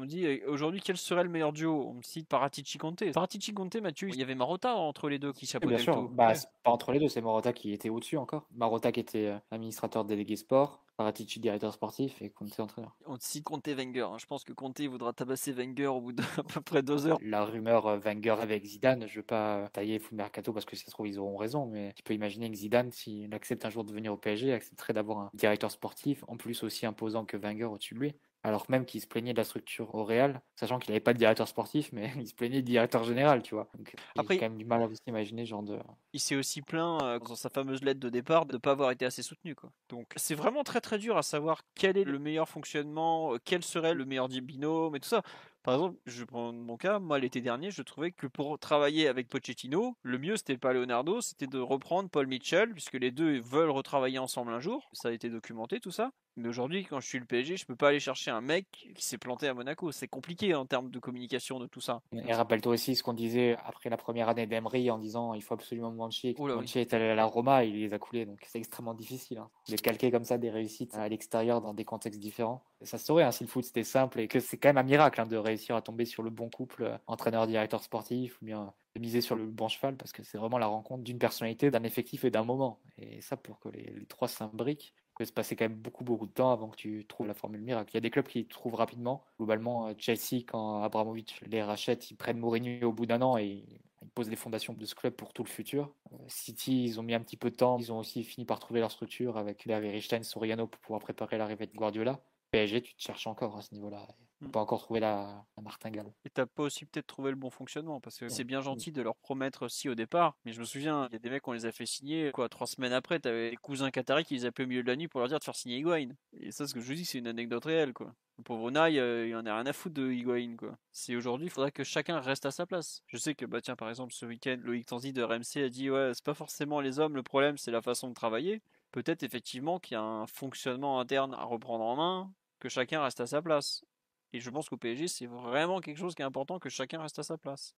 me dit aujourd'hui quel serait le meilleur duo? On me cite Paratici-Conte. Paratici-Conte, Mathieu, il y avait Marotta entre les deux qui Oui, bien chapeautait le sûr. tout. Bah, c'est pas entre les deux, c'est Marotta qui était au-dessus encore. Marotta qui était administrateur délégué sport, Paratici directeur sportif et Conte entraîneur. On te cite Conte-Wenger. Hein. Je pense que Conte voudra tabasser Wenger au bout d'à peu près 2 heures. La rumeur Wenger avec Zidane, je veux pas tailler full mercato parce que si ça se trouve ils auront raison, mais tu peux imaginer que Zidane, s'il accepte un jour de venir au PSG, accepterait d'avoir un directeur sportif, en plus aussi imposant que Wenger au-dessus de lui. Alors même qu'il se plaignait de la structure au Real, sachant qu'il n'avait pas de directeur sportif, mais il se plaignait du directeur général, tu vois. Donc j'ai Après, quand même du mal à aussi imaginer ce genre de... il s'est aussi plaint dans sa fameuse lettre de départ de ne pas avoir été assez soutenu. Quoi. Donc c'est vraiment très très dur à savoir quel est le meilleur fonctionnement, quel serait le meilleur binôme et tout ça. Par exemple, je prends mon cas, moi l'été dernier, je trouvais que pour travailler avec Pochettino, le mieux c'était pas Leonardo, c'était de reprendre Paul Mitchell, puisque les deux veulent retravailler ensemble un jour. Ça a été documenté tout ça. Mais aujourd'hui, quand je suis le PSG, je peux pas aller chercher un mec qui s'est planté à Monaco. C'est compliqué en termes de communication de tout ça. Et rappelle-toi aussi ce qu'on disait après la première année d'Emery en disant il faut absolument Monchi. Oh là oui. Monchi est allé à la Roma, il les a coulés, donc c'est extrêmement difficile hein, de calquer comme ça des réussites à l'extérieur dans des contextes différents. Et ça se saurait hein, si le foot c'était simple et que c'est quand même un miracle hein, de réussir à tomber sur le bon couple entraîneur-directeur sportif ou bien de miser sur le bon cheval parce que c'est vraiment la rencontre d'une personnalité, d'un effectif et d'un moment. Et ça, pour que les trois s'imbriquent, il peut se passer quand même beaucoup de temps avant que tu trouves la formule miracle. Il y a des clubs qui trouvent rapidement. Globalement, Chelsea, quand Abramovich les rachète, ils prennent Mourinho au bout d'un an et ils posent les fondations de ce club pour tout le futur. City, ils ont mis un petit peu de temps. Ils ont aussi fini par trouver leur structure avec Hervé Richten, Soriano pour pouvoir préparer l'arrivée de Guardiola. PSG, tu te cherches encore à ce niveau-là. On n'a pas encore trouvé la martingale. Et t'as pas aussi peut-être trouvé le bon fonctionnement, parce que c'est bien gentil de leur promettre aussi au départ, mais je me souviens, il y a des mecs, on les a fait signer, quoi, 3 semaines après, t'avais des cousins qataris qui les appelaient au milieu de la nuit pour leur dire de faire signer Higuain. Et ça, ce que je vous dis, c'est une anecdote réelle, quoi. Le pauvre Unai, il en a rien à foutre de Higuain, quoi. C'est aujourd'hui, il faudrait que chacun reste à sa place. Je sais que, bah tiens, par exemple, ce week-end, Loïc Tanzi de RMC a dit, ouais, c'est pas forcément les hommes, le problème, c'est la façon de travailler. Peut-être effectivement qu'il y a un fonctionnement interne à reprendre en main, que chacun reste à sa place. Et je pense qu'au PSG, c'est vraiment quelque chose qui est important que chacun reste à sa place.